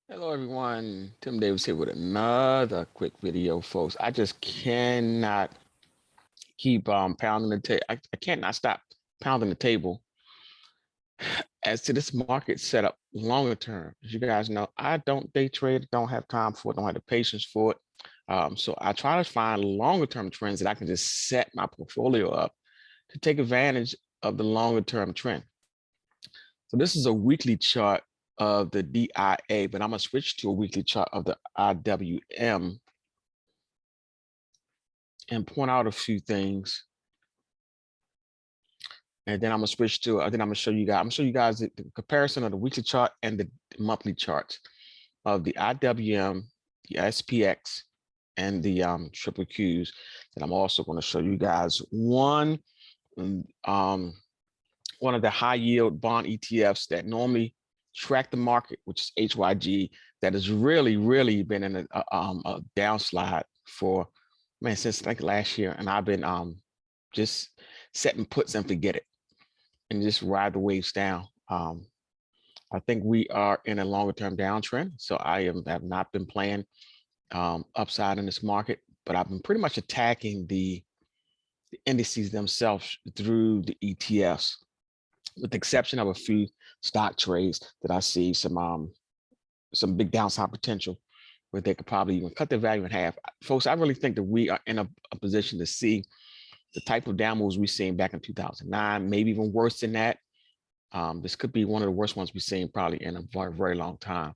Hello everyone, Tim Davis here with another quick video, folks. I just cannot keep pounding the table. I can't not stop pounding the table as to this market setup longer term. As you guys know, I don't day trade, don't have time for it, don't have the patience for it. So I try to find longer term trends that I can just set my portfolio up to take advantage of the longer term trend. So this is a weekly chart of the DIA, but I'm gonna switch to a weekly chart of the IWM and point out a few things. And then I'm gonna switch to, then I'm gonna show you guys, the comparison of the weekly chart and the monthly charts of the IWM, the SPX, and the triple Qs. And I'm also gonna show you guys um, one of the high yield bond ETFs that normally track the market, which is HYG, that has really been in a downslide for, man, since like last year. And I've been just setting puts and forget it and just ride the waves down. I think we are in a longer term downtrend. So have not been playing upside in this market, but I've been pretty much attacking the indices themselves through the ETFs, with the exception of a few stock trades that I see some big downside potential where they could probably even cut their value in half. Folks, I really think that we are in a position to see the type of down moves we've seen back in 2009, maybe even worse than that. This could be one of the worst ones we've seen probably in a very long time.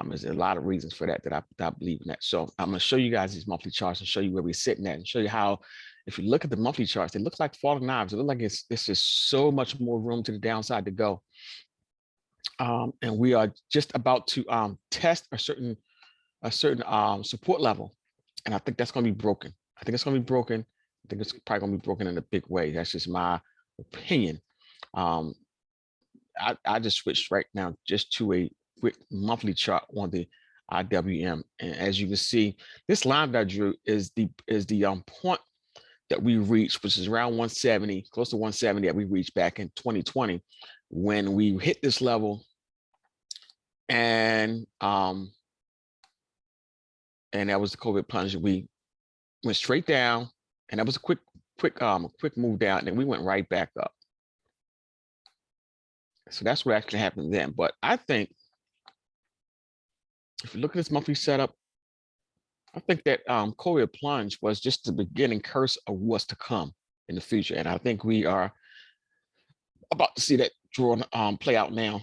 There's a lot of reasons for that I believe in that. So I'm going to show you guys these monthly charts and show you where we're sitting at and show you how, if you look at the monthly charts, it looks like falling knives. It looks like it's just so much more room to the downside to go. And we are just about to test a certain support level. And I think that's going to be broken. I think it's going to be broken. I think it's probably going to be broken in a big way. That's just my opinion. I just switched right now just to a quick monthly chart on the IWM. And as you can see, this line that I drew is the point that we reached, which is around 170, close to 170 that we reached back in 2020 when we hit this level. And that was the COVID plunge. We went straight down, and that was a quick move down, and then we went right back up. So that's what actually happened then. But I think if you look at this monthly setup, I think that COVID plunge was just the beginning curse of what's to come in the future. And I think we are about to see that draw play out now.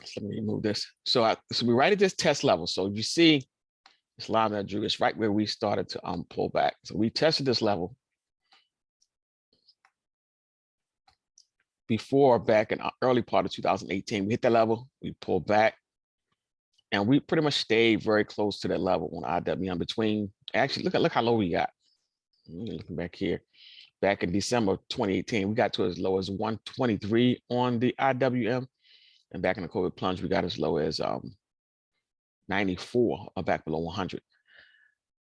So let me remove this. So we're right at this test level. So you see this line that I drew is right where we started to pull back. So we tested this level before, back in early part of 2018. We hit that level, we pulled back, and we pretty much stayed very close to that level on IWM between, actually, look how low we got. Looking back here, back in December 2018, we got to as low as 123 on the IWM. And back in the COVID plunge, we got as low as 94, or back below 100.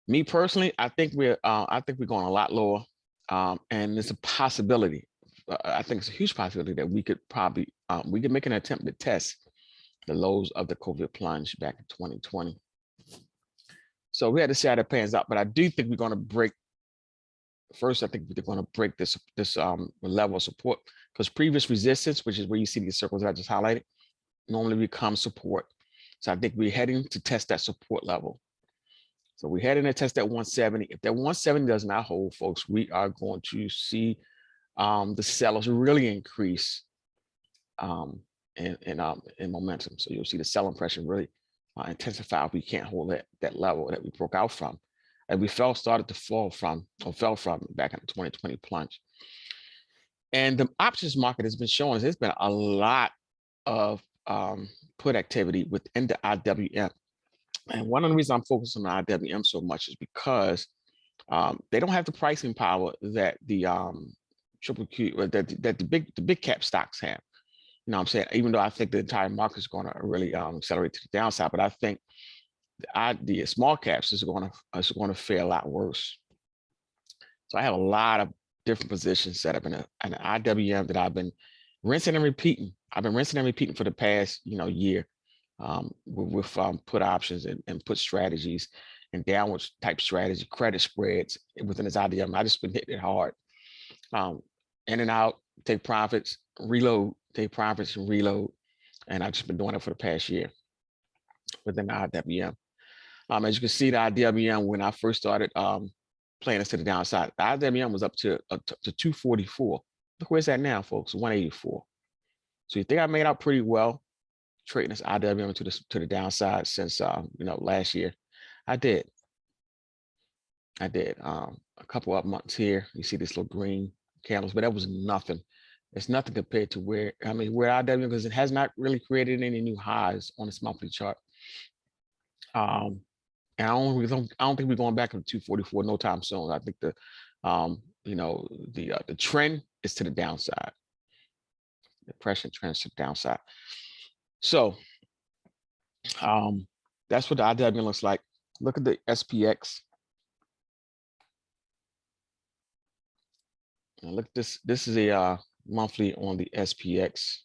Me personally, I think we're going a lot lower, and it's a possibility. I think it's a huge possibility that we could probably we could make an attempt to test the lows of the COVID plunge back in 2020. So we had to see how that pans out, but I do think we're going to break. First, I think we're going to break this level of support, because previous resistance, which is where you see these circles that I just highlighted, normally becomes support. So I think we're heading to test that support level. So we're heading to test that 170. If that 170 does not hold, folks, we are going to see the sellers really increase in momentum. So you'll see the selling pressure really intensify if we can't hold that level that we broke out from, and we started to fell from back in the 2020 plunge. And the options market has been showing us there's been a lot of put activity within the IWM. And one of the reasons I'm focused on the IWM so much is because they don't have the pricing power that the triple Q, that the big cap stocks have. You know what I'm saying? Even though I think the entire market is going to really accelerate to the downside, but I think the small caps is going to fare a lot worse. So I have a lot of different positions set up in an IWM that I've been rinsing and repeating. I've been rinsing and repeating for the past year. with put options and put strategies and downward type strategy, credit spreads within this IWM. I just been hitting it hard. In and out, take profits, reload, take profits and reload. And I've just been doing it for the past year within the IWM. As you can see, the IWM, when I first started playing this to the downside, the IWM was up to 244. Look where's that now, folks, 184. So you think I made out pretty well trading this IWM to the downside since last year. I did. A couple of months here. You see this little green candles, but that was nothing. It's nothing compared to where IWM, because it has not really created any new highs on this monthly chart. And I don't think we're going back to 244 no time soon. I think the trend is to the downside. The pressure trends to the downside. So that's what the IWM looks like. Look at the SPX. And look, this is a monthly on the SPX.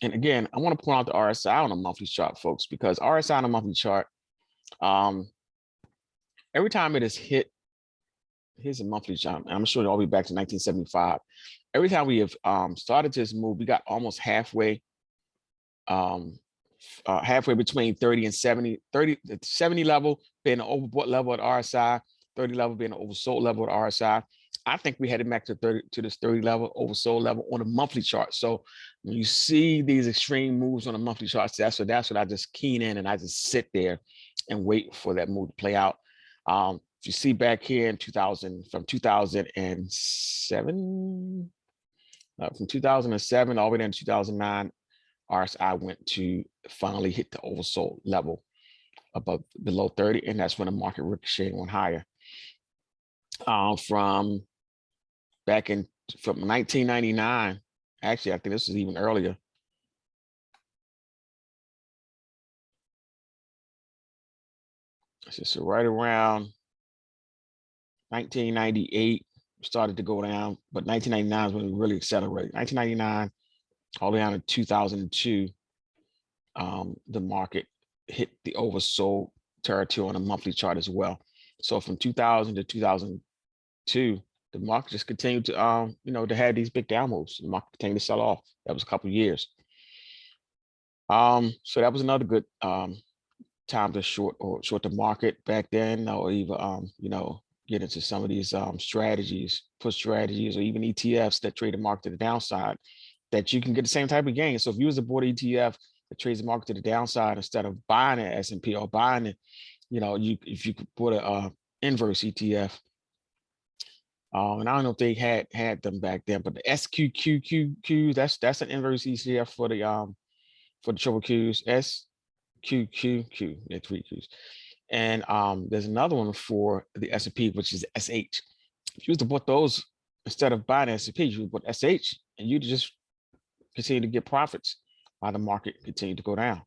And again, I want to point out the RSI on a monthly chart, folks, because RSI on a monthly chart, every time it is hit, here's a monthly chart. I'm sure all the way back to 1975. Every time we have started this move, we got almost halfway between 30 and 70, 30, 70 level being an overbought level at RSI, 30 level being an oversold level at RSI. I think we headed back to this 30 level oversold level on a monthly chart. So when you see these extreme moves on a monthly chart, that's what I just keen in and I just sit there and wait for that move to play out. If you see back here in 2007, from 2007 all the way down to 2009, RSI went to finally hit the oversold level below 30, and that's when the market ricocheted went higher. From 1999, actually, I think this was even earlier. So right around 1998 started to go down, but 1999 is when it really accelerated. 1999 all the way down to 2002, the market hit the oversold territory on a monthly chart as well. So from 2000 to 2002, the market just continued to to have these big down moves. The market continued to sell off. That was a couple of years. So that was another good time to short the market back then, or even get into some of these strategies, put strategies, or even ETFs that trade the market to the downside, that you can get the same type of gain. So if you was a board ETF that trades the market to the downside, instead of buying it S&P or buying it, if you could put a inverse ETF, and I don't know if they had them back then, but the SQQQ, that's an inverse ETF for the triple Qs, SQQQ, yeah, 3 Qs. And there's another one for the S&P, which is SH. If you was to put those instead of buying S&P, you would put SH, and you just continue to get profits while the market continued to go down.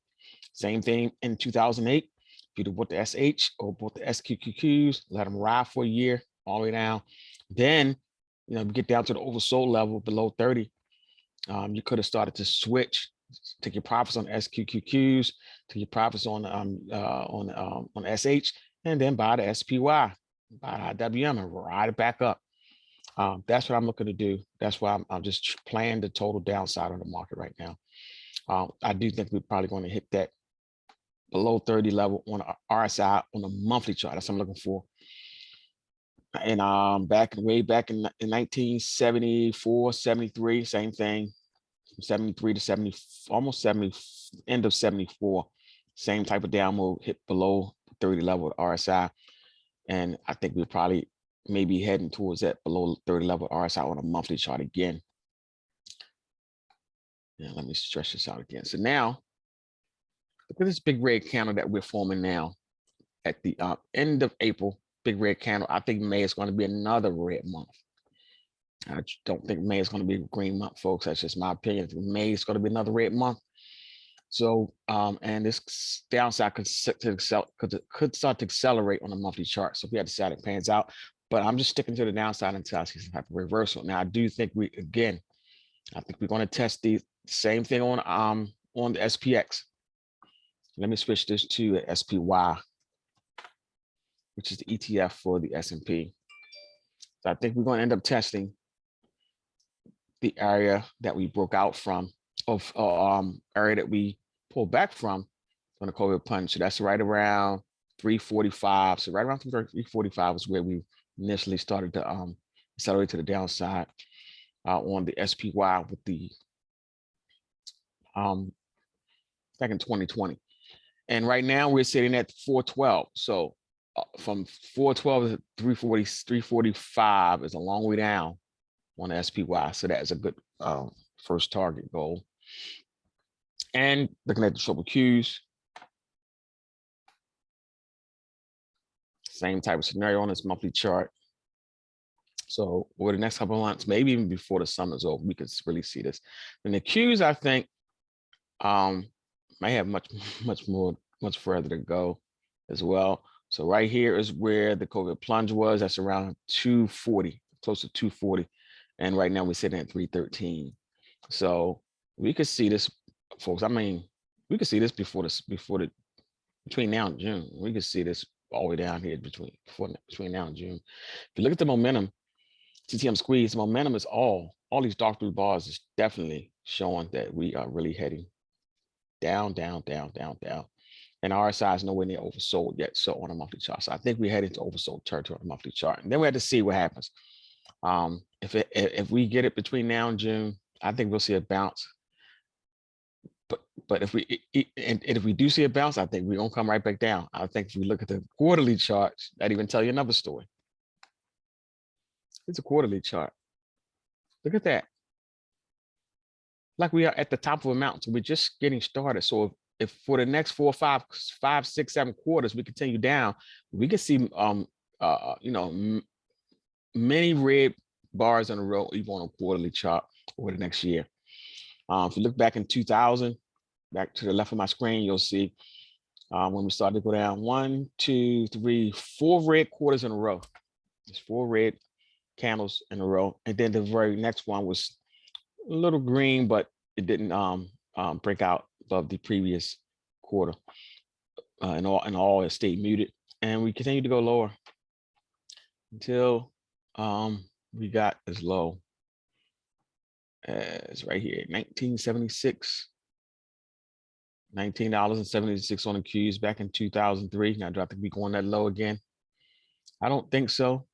Same thing in 2008. If you'd have bought the SH or bought the SQQQs, let them ride for a year all the way down. Then, get down to the oversold level below 30. You could have started to switch, take your profits on SQQQs, take your profits on SH, and then buy the SPY, buy the IWM, and ride it back up. That's what I'm looking to do. That's why I'm just playing the total downside of the market right now. I do think we're probably going to hit that below 30 level on RSI on the monthly chart. That's what I'm looking for. And way back in 1974, 73, same thing. From 73 to 70, almost 70, end of 74, same type of down move, hit below 30 level at RSI. And I think we're probably maybe heading towards that below 30 level RSI on a monthly chart again. Yeah, let me stretch this out again. So now, look at this big red candle that we're forming now at the end of April. Big red candle. I think May is going to be another red month. I don't think May is going to be a green month, folks. That's just my opinion. May is going to be another red month. So, and this downside could start to accelerate on a monthly chart. So we have to see how it pans out. But I'm just sticking to the downside until I see some type of reversal. Now, I do think I think we're going to test Same thing on the SPX. Let me switch this to SPY, which is the ETF for the S&P. So I think we're going to end up testing the area that we broke out from, of area that we pulled back from on the COVID plunge. So that's right around 345. So right around 345 is where we initially started to accelerate to the downside on the SPY with the back in 2020. And right now we're sitting at 412. So from 412 to 340, 345 is a long way down on the SPY. So that is a good first target goal. And looking at the triple Qs, same type of scenario on this monthly chart. So over the next couple of months, maybe even before the summer's over, we could really see this. And the Qs, I think, might have much further to go as well. So right here is where the COVID plunge was. That's around 240, close to 240. And right now we're sitting at 313. So we could see this, folks. I mean, we could see this between now and June. We could see this all the way down here between now and June. If you look at the momentum, TTM squeeze, momentum is all these dark blue bars is definitely showing that we are really heading down. And RSI is nowhere near oversold yet. So on a monthly chart, so I think we're heading to oversold territory on a monthly chart. And then we have to see what happens. If we get it between now and June, I think we'll see a bounce. But if we do see a bounce, I think we're gonna come right back down. I think if we look at the quarterly charts, that even tell you another story. It's a quarterly chart. Look at that. Like we are at the top of a mountain. So we're just getting started. So if for the next 4, 5, 6, 7 quarters we continue down, we can see many red bars in a row, even on a quarterly chart over the next year. If you look back in 2000, back to the left of my screen, you'll see when we started to go down 1, 2, 3, 4 red quarters in a row. There's 4 red candles in a row, and then the very next one was a little green, but it didn't break out above the previous quarter, and all it stayed muted, and we continued to go lower until we got as low as right here, 1976, $19.76 on the Qs back in 2003. Now, do I think we going that low again? I don't think so.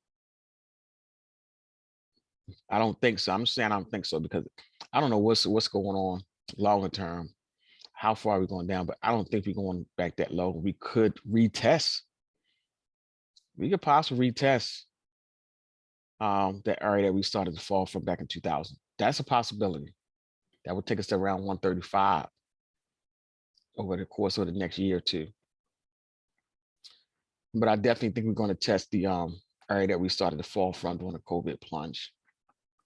I'm saying I don't think so because I don't know what's going on longer term. How far are we going down? But I don't think we're going back that low. We could retest. We could possibly retest that area that we started to fall from back in 2000. That's a possibility. That would take us to around 135 over the course of the next year or two. But I definitely think we're going to test the area that we started to fall from during the COVID plunge.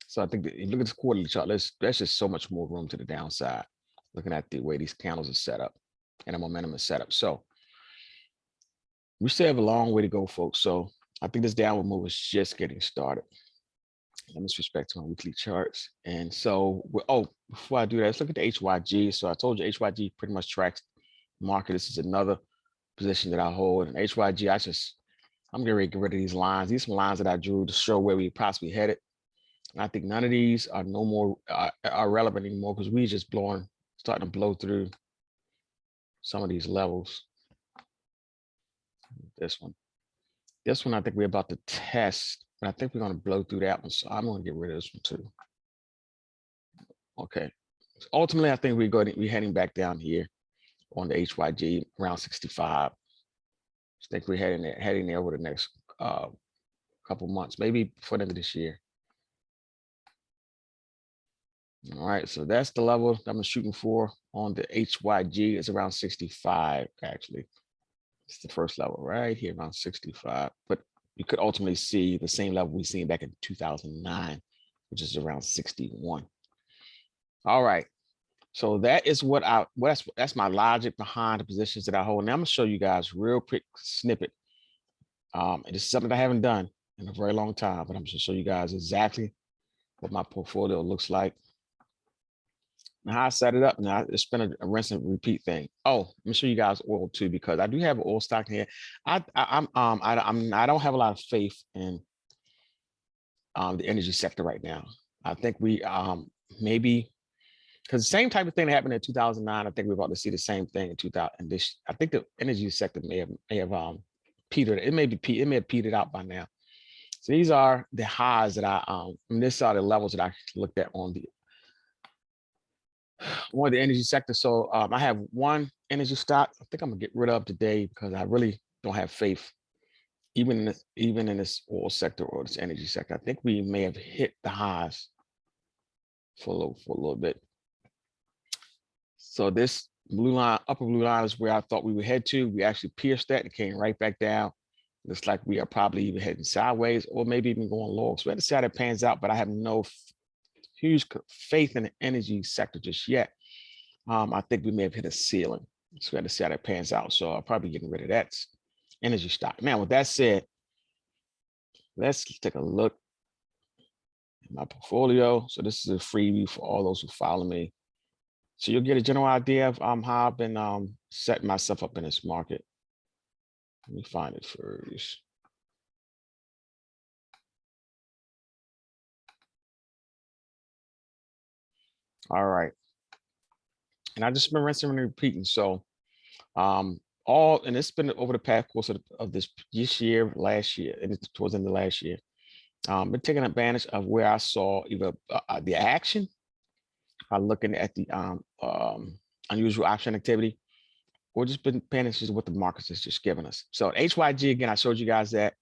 So I think that if you look at this quarterly chart, there's just so much more room to the downside, looking at the way these candles are set up and the momentum is set up. So we still have a long way to go, folks. So I think this downward move is just getting started. Let me switch back to my weekly charts. And so, before I do that, let's look at the HYG. So I told you HYG pretty much tracks the market. This is another position that I hold. And HYG, I'm getting ready to get rid of these lines. These are some lines that I drew to show where we possibly headed. And I think none of these are are relevant anymore because we just starting to blow through some of these levels. This one I think we're about to test, and I think we're going to blow through that one. So I'm going to get rid of this one too. Okay. So ultimately, I think we're heading back down here on the HYG around 65. I think we're heading there over the next couple months, maybe before the end of this year. All right, so that's the level I'm shooting for on the HYG. It's around 65, actually. It's the first level right here, around 65. But you could ultimately see the same level we seen back in 2009, which is around 61. All right, so that is that's my logic behind the positions that I hold. Now I'm gonna show you guys real quick snippet. And this is something I haven't done in a very long time, but I'm just gonna show you guys exactly what my portfolio looks like Now I set it up. Now it's been a rinse and repeat thing. Oh, let me show you guys oil too, because I do have oil stock here. I don't have a lot of faith in the energy sector right now. I think we maybe because the same type of thing that happened in 2009. I think we're about to see the same thing in 2000. And this, I think the energy sector may have petered. It may have petered out by now. So these are the highs that and this are the levels that I looked at on the energy sector. So I have one energy stock I think I'm gonna get rid of today because I really don't have faith, even in this oil sector or this energy sector. I think we may have hit the highs for a little bit. So this blue line, upper blue line, is where I thought we would head to. We actually pierced that and came right back down. Looks like we are probably even heading sideways or maybe even going low. So we have to see how that pans out, but I have no huge faith in the energy sector just yet. I think we may have hit a ceiling. So we have to see how that pans out. So I'll probably getting rid of that energy stock. Now, with that said, let's take a look at my portfolio. So this is a freebie for all those who follow me. So you'll get a general idea of how I've been setting myself up in this market. Let me find it first. All right. And I just been rinsing and repeating. So and it's been over the past course of this year, last year, and it's towards the end of last year. Been taking advantage of where I saw either the action by looking at the unusual option activity, or just been paying attention to what the markets is just giving us. So HYG, again, I showed you guys that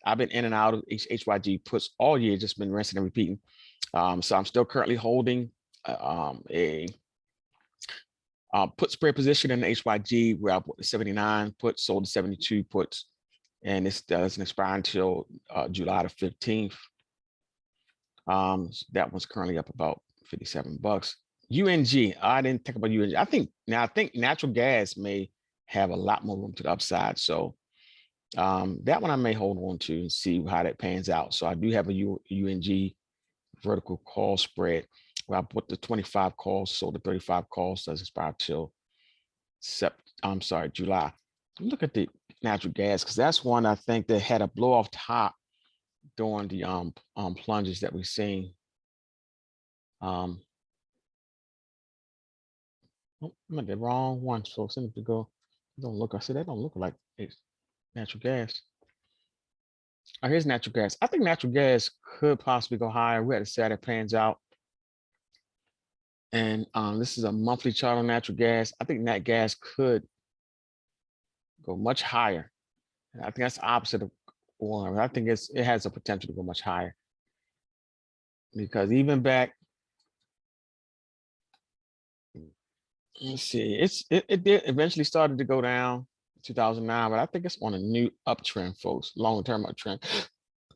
I've been in and out of HYG puts all year, just been rinsing and repeating. So I'm still currently holding a put spread position in the HYG where I bought the 79 puts, sold the 72 puts, and this doesn't expire until July the 15th. So that one's currently up about 57 bucks. UNG, I didn't think about UNG. I think natural gas may have a lot more room to the upside. So that one I may hold on to and see how that pans out. So I do have a UNG vertical call spread where I put the 25 calls, sold the 35 calls, doesn't expire till July. Look at the natural gas, because that's one I think that had a blow off top during the plunges that we've seen. I'm at the wrong one, so send it to go. Don't look. I said that don't look like it's natural gas. Oh, here's natural gas. I think natural gas could possibly go higher. We had to see how that pans out. And this is a monthly chart on natural gas. I think nat gas could go much higher. And I think that's the opposite of oil. I think it has the potential to go much higher. Because even back, let's see, it did eventually started to go down in 2009, but I think it's on a new uptrend, folks, long-term uptrend.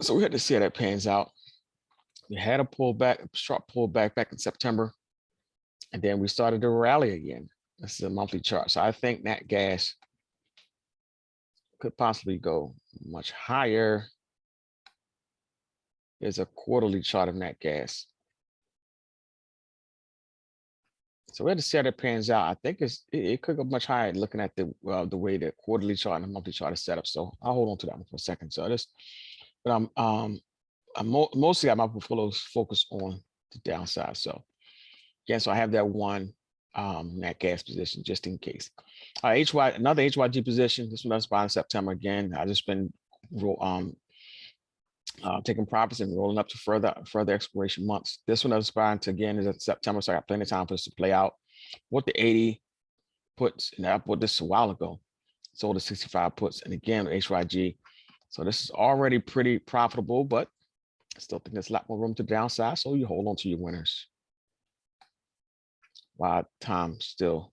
So we had to see how that pans out. We had a pullback, a sharp pullback back in September, and then we started to rally again. This is a monthly chart. So I think nat gas could possibly go much higher. There's a quarterly chart of nat gas. So we had to see how that pans out. I think it could go much higher looking at the way the quarterly chart and the monthly chart is set up. So I'll hold on to that one for a second. So but I'm mostly got my portfolios focused on the downside. So yeah, so I have that one nat gas position just in case. Another HYG position. This one does buy in September again. I just been taking profits and rolling up to further expiration months. This one does buy into again is in September, so I got plenty of time for this to play out. What the 80 puts, and I bought this a while ago. Sold the 65 puts, and again HYG. So this is already pretty profitable, but I still think there's a lot more room to the downside. So you hold on to your winners. A lot of time still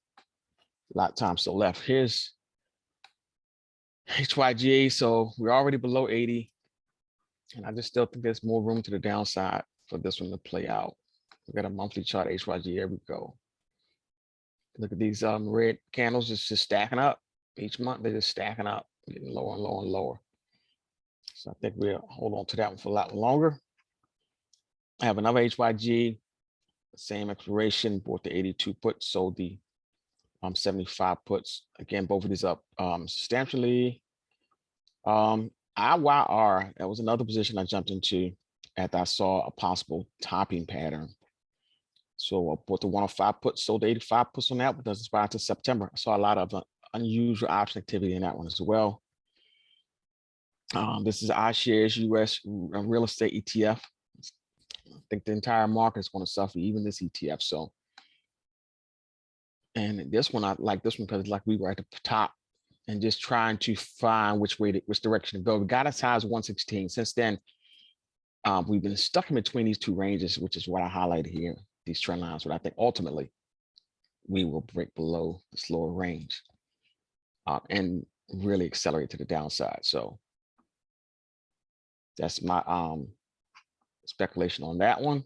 left. Here's HYG. So we're already below 80. And I just still think there's more room to the downside for this one to play out. We got a monthly chart, HYG. Here we go. Look at these red candles just stacking up. Each month they're just stacking up, getting lower and lower and lower. So I think we'll hold on to that one for a lot longer. I have another HYG Same expiration, bought the 82 puts, sold the 75 puts. Again, both of these up substantially. IYR, that was another position I jumped into after I saw a possible topping pattern. So I bought the 105 puts, sold the 85 puts on that, but doesn't expire until September. I saw a lot of unusual option activity in that one as well. This is iShares US real estate ETF. I think the entire market is going to suffer, even this ETF. So, and this one, I like this one because like we were at the top and just trying to find which direction to go. We got as high as 116. Since then, we've been stuck in between these two ranges, which is what I highlighted here, these trend lines. But I think ultimately we will break below this lower range and really accelerate to the downside. So that's my speculation on that one.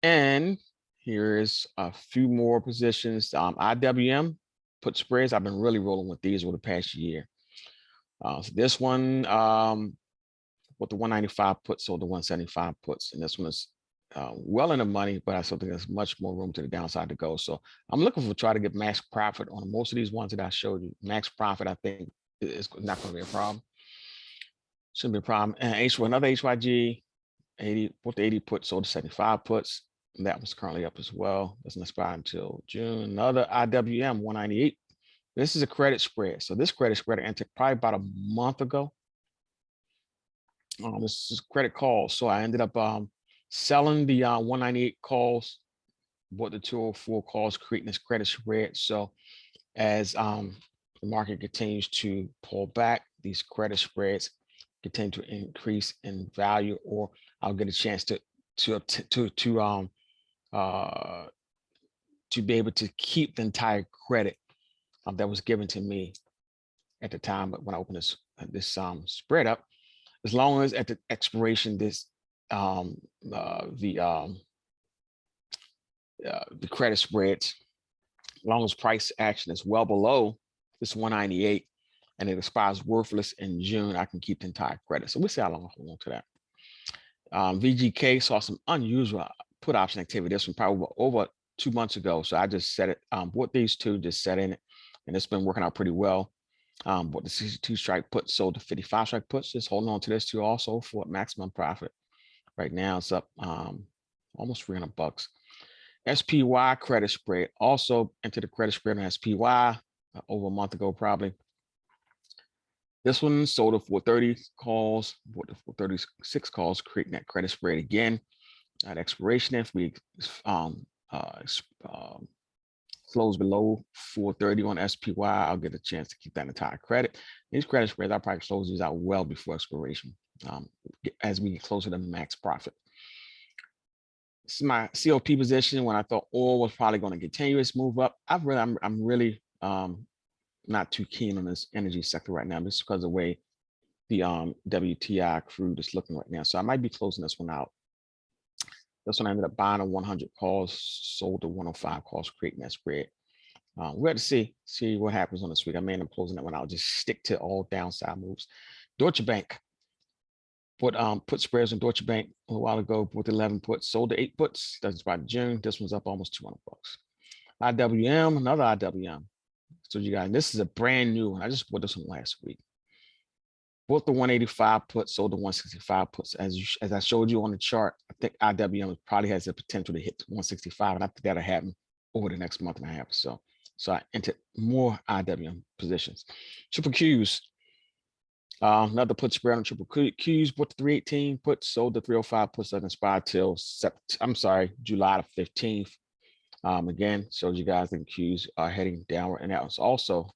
And here is a few more positions. IWM put spreads. I've been really rolling with these over the past year. So this one, with the 195 puts, sold the 175 puts, and this one is well in the money, but I still think there's much more room to the downside to go. So I'm looking for try to get max profit on most of these ones that I showed you. Max profit, I think, is not going to be a problem. Shouldn't be a problem. And another HYG, 80, bought the 80 puts, sold the 75 puts. And that was currently up as well. Doesn't expire until June. Another IWM 198. This is a credit spread. So this credit spread I entered probably about a month ago. This is credit calls. So I ended up selling the 198 calls, bought the 204 calls, creating this credit spread. So as the market continues to pull back, these credit spreads continue to increase in value, or I'll get a chance to be able to keep the entire credit that was given to me at the time when I opened this spread up, as long as at the expiration the credit spreads, as long as price action is well below this 198 and it expires worthless in June, I can keep the entire credit. So we'll see how long I hold on to that. VGK saw some unusual put option activity. This one probably over 2 months ago. So I just set it, bought these two, just set in it, and it's been working out pretty well. Bought the 62 strike put, sold the 55 strike puts, just holding on to this too also for maximum profit. Right now it's up almost $300. SPY credit spread, also into the credit spread on SPY over a month ago probably. This one sold it for 30 calls, bought it for 36 calls, creating that credit spread again. At expiration, if we close below 430 on SPY, I'll get a chance to keep that entire credit. These credit spreads, I'll probably close these out well before expiration as we get closer to max profit. This is my COP position when I thought oil was probably going to continue its move up. I'm really not too keen on this energy sector right now, just because of the way the WTI crude is looking right now. So I might be closing this one out. This one I ended up buying a 100 calls, sold the 105 calls, creating that spread. We'll have to see what happens on this week. I may end up closing that one out. Just stick to all downside moves. Deutsche Bank put spreads on Deutsche Bank a while ago. Bought 11 puts, sold the 8 puts. That's by June. This one's up almost $200. IWM, another IWM. So you guys, this is a brand new one. I just bought this one last week. Bought the 185 puts, sold the 165 puts. As I showed you on the chart, I think IWM probably has the potential to hit 165, and I think that'll happen over the next month and a half or so. So I entered more IWM positions. Triple Qs, another put spread on triple Qs. Bought the 318 puts, sold the 305 puts that expired till July the 15th. Again, showed you guys that Qs are heading downward, and that was also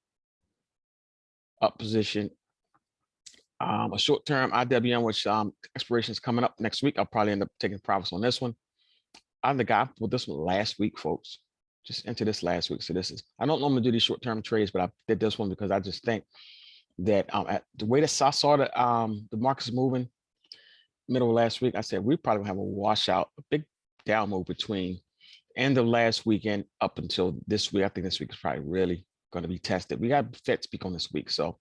up position. A short-term IWM, which expiration is coming up next week. I'll probably end up taking profits on this one. I'm the guy with this one last week, folks. Just into this last week. So this is, I don't normally do these short-term trades, but I did this one because I just think that at the way that I saw the market's moving middle of last week, I said we probably have a washout, a big down move between end of last weekend up until this week. I think this week is probably really going to be tested. We got Fed speak on this week, so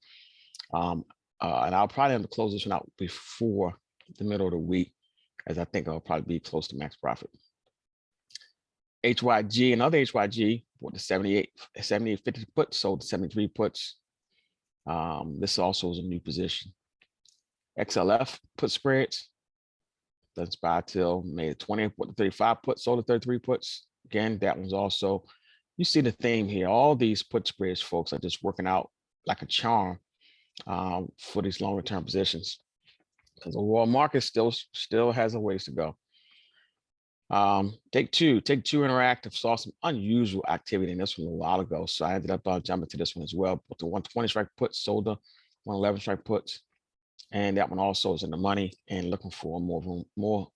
and I'll probably have to close this one out before the middle of the week. as I think it'll probably be close to max profit. HYG, another HYG, bought the 78.50 puts, sold the 73 puts. This also is a new position. XLF put spreads, doesn't buy till May 20th, bought the 35 puts, sold the 33 puts. Again, that one's also, you see the theme here. All these put spreads, folks, are just working out like a charm for these longer term positions, because the world market still has a ways to go. Take two Interactive saw some unusual activity in this one a while ago, so I ended up jumping to this one as well. But the 120 strike put, sold the 111 strike puts, and that one also is in the money and looking for more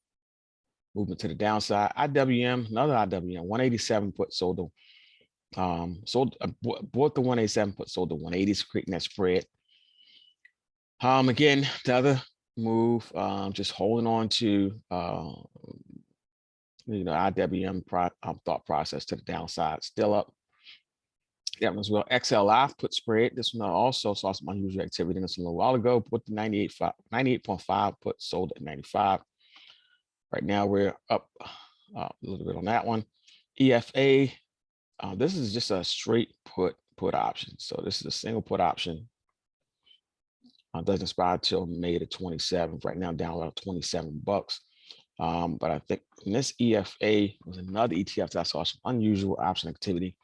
movement to the downside. IWM, another IWM, 187 put, sold the bought the 187 put, sold the 180s, creating that spread. Again, the other move, just holding on to IWM thought process to the downside, still up. That one as well. XLI put spread. This one also saw some unusual activity in this one a little while ago. Put the 98.5 put, sold at 95. Right now we're up a little bit on that one. EFA. This is just a straight put option. So this is a single put option. Doesn't expire till May the 27th. Right now down around $27. But I think in this EFA was another ETF that I saw some unusual option activity.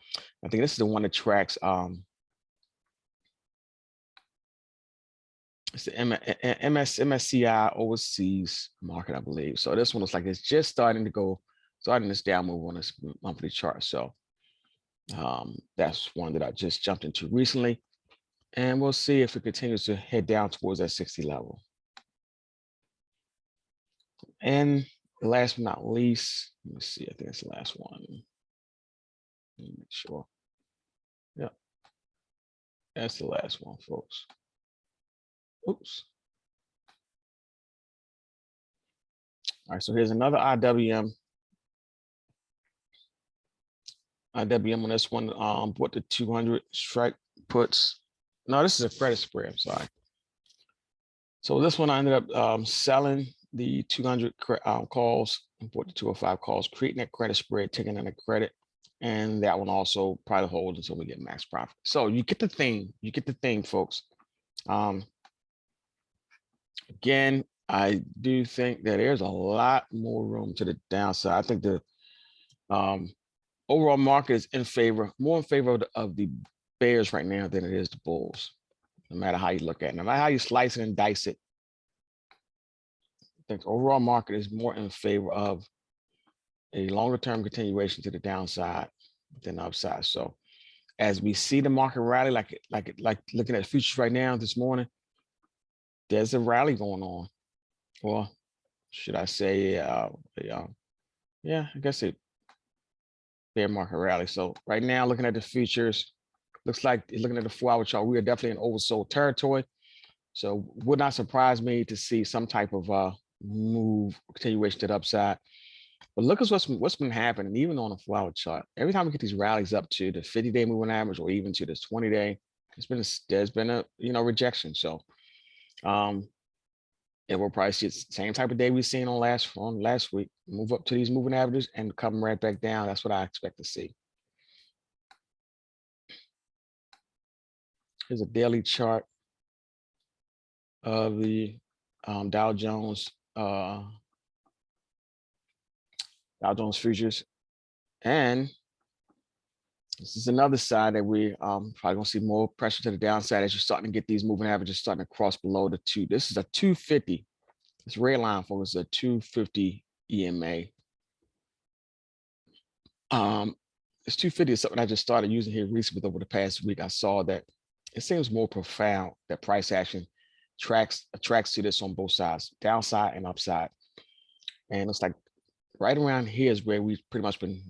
I think this is the one that tracks it's the MSCI overseas market, I believe. So this one looks like it's just starting this down move on this monthly chart. So that's one that I just jumped into recently, and we'll see if it continues to head down towards that 60 level. And last but not least, let me see, I think it's the last one. Let me make sure. Yeah, that's the last one, folks. Oops. All right, so here's another IWM. IWM on this one, bought the 200 strike puts. No, this is a credit spread, I'm sorry. So this one I ended up selling the 200 calls and bought the 205 calls, creating that credit spread, taking in the credit. And that one also probably hold until we get max profit. So you get the thing, folks. Again, I do think that there's a lot more room to the downside. I think the overall market is more in favor of the bears right now than it is the bulls, no matter how you look at it. No matter how you slice it and dice it, I think the overall market is more in favor of a longer term continuation to the downside than the upside. So as we see the market rally, like looking at futures right now this morning, there's a rally going on. Or should I say, yeah, I guess it bear market rally. So right now, looking at the futures, looks like looking at the 4-hour chart, we are definitely in oversold territory. So would not surprise me to see some type of move, continuation to the upside. But look at what's been happening, even on a 4-hour chart. Every time we get these rallies up to the 50-day moving average or even to the 20-day, there's been a rejection. So and we'll probably see the same type of day we've seen on last week, move up to these moving averages and come right back down. That's what I expect to see. Here's a daily chart of the Dow Jones futures, and this is another side that we probably gonna see more pressure to the downside as you're starting to get these moving averages starting to cross below the 2. This is a 250. This red line, folks, is a 250 EMA. This 250 is something I just started using here recently. Over the past week, I saw that it seems more profound that price action attracts to this on both sides, downside and upside. And it's like right around here is where we've pretty much been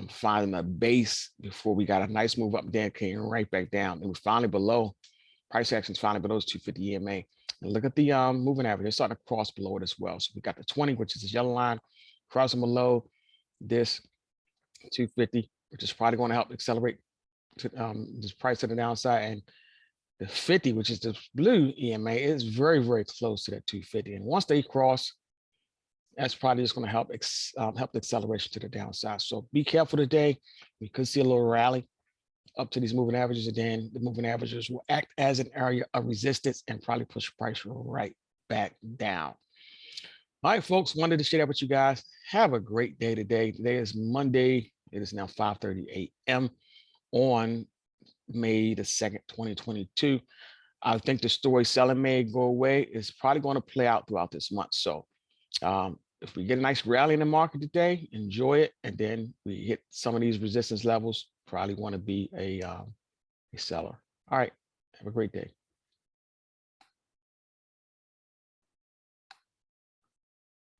finding a base before we got a nice move up, then came right back down, and we're finally below. Price action's finally below 250 EMA. And look at the moving average; they're starting to cross below it as well. So we got the 20, which is this yellow line, crossing below this 250, which is probably going to help accelerate to this price to the downside. And the 50, which is the blue EMA, is very, very close to that 250. And once they cross That's probably just going to help help the acceleration to the downside. So be careful today. We could see a little rally up to these moving averages, and then the moving averages will act as an area of resistance and probably push price right back down. All right, folks, wanted to share that with you guys. Have a great day today. Today is Monday. It is now 5:30 a.m. on May the 2nd, 2022. I think the story selling may go away. It's probably going to play out throughout this month. So if we get a nice rally in the market today, enjoy it. And then we hit some of these resistance levels, probably want to be a seller. All right. Have a great day.